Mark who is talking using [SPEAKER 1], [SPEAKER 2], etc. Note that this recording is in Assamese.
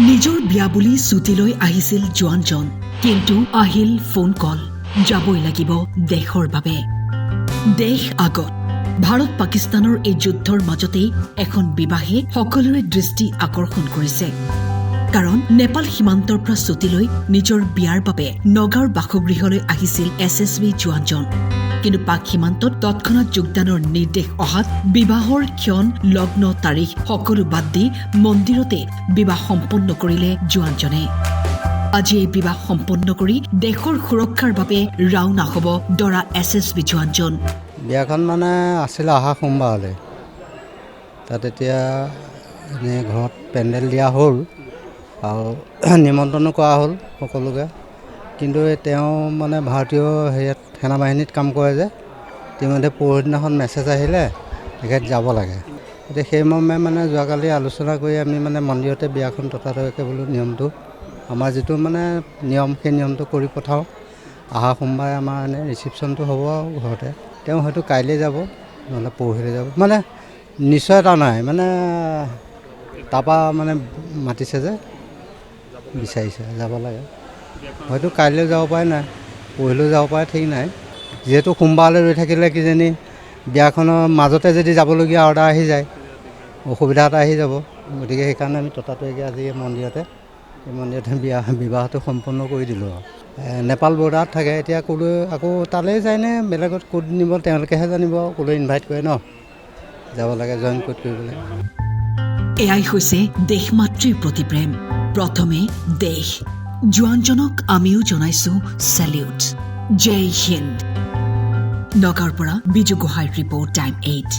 [SPEAKER 1] নিজৰ বিয়া বুলি ছুটীলৈ আহিছিল জোৱানজন, কিন্তু আহিল ফোন কল, যাবই লাগিব দেশৰ বাবে। দেশ আগত। ভাৰত পাকিস্তানৰ এই যুদ্ধৰ মাজতেই এখন বিবাহে সকলোৰে দৃষ্টি আকৰ্ষণ কৰিছে। কাৰণ নেপাল সীমান্তৰ পৰা ছুটীলৈ নিজৰ বিয়াৰ বাবে নগাঁৱৰ বাসগৃহলৈ আহিছিল এছএছবি জোৱানজন। কিন্তু পাক সীমান্তত তৎক্ষণাৎ যোগদানৰ নিৰ্দেশ অহাত বিবাহৰ ক্ষণ, লগ্ন তাৰিখ সকলো বাদ দি মন্দিৰতে বিবাহ সম্পন্ন কৰিলে জোৱানজনে। আজি এই বিবাহ সম্পন্ন কৰি দেশৰ সুৰক্ষাৰ বাবে ৰাওনা হ'ব দৰা এছএছবি জোৱানজন।
[SPEAKER 2] বিয়াখন মানে আছিল অহা সোমবাৰলৈ। তাত এতিয়া এনেই ঘৰত পেণ্ডেল দিয়া হ'ল আৰু নিমন্ত্ৰণো কৰা হ'ল সকলোকে। কিন্তু তেওঁ মানে ভাৰতীয় হেৰিয়াত সেনাবাহিনীত কাম কৰে যে, ইতিমধ্যে পৰহিদিনাখন মেছেজ আহিলে তেখেত যাব লাগে। এতিয়া সেই মৰ্মে মানে যোৱাকালি আলোচনা কৰি আমি মানে মন্দিৰতে বিয়াখন ততাতৈয়াকৈ বোলো নিয়মটো আমাৰ যিটো মানে নিয়ম, সেই নিয়মটো কৰি পঠাওঁ। অহা সোমবাৰে আমাৰ এনেই ৰিচিপশ্যনটো হ'ব আৰু ঘৰতে। তেওঁ হয়তো কাইলৈ যাব, নহ'লে পৰহিলৈ যাব, মানে নিশ্চয়তা নাই। মানে তাৰপৰা মানে মাতিছে যে, বিচাৰিছে যাব লাগে। হয়তো কাইলৈ যাব পাৰে, নাই পৰহিলৈও যাব পাৰে, ঠিক নাই। যিহেতু সোমবাৰলৈ ৰৈ থাকিলে কিজানি বিয়াখনৰ মাজতে যদি যাবলগীয়া অৰ্ডাৰ আহি যায়, অসুবিধা এটা আহি যাব। গতিকে সেইকাৰণে আমি ততাতৈয়াকৈ আজি এই মন্দিৰতে বিবাহটো সম্পন্ন কৰি দিলোঁ আৰু। নেপাল বৰ্ডাৰত থাকে, এতিয়া ক'লৈ আকৌ তালৈ যায়নে বেলেগত ক'ত নিব তেওঁলোকেহে জানিব, ক'লৈ ইনভাইট কৰে ন, যাব লাগে জইন ক'ত কৰিবলৈ।
[SPEAKER 1] এয়াই হৈছে দেশমাতৃৰ প্ৰতি প্ৰেম। প্ৰথমে দেশ। জোৱানজনক আমিও জনাইছো চেলিউট। জয় হিন্দ। নগাঁৱৰ পৰা বিজু গোহাঁইৰ ৰিপৰ্ট, টাইম 8।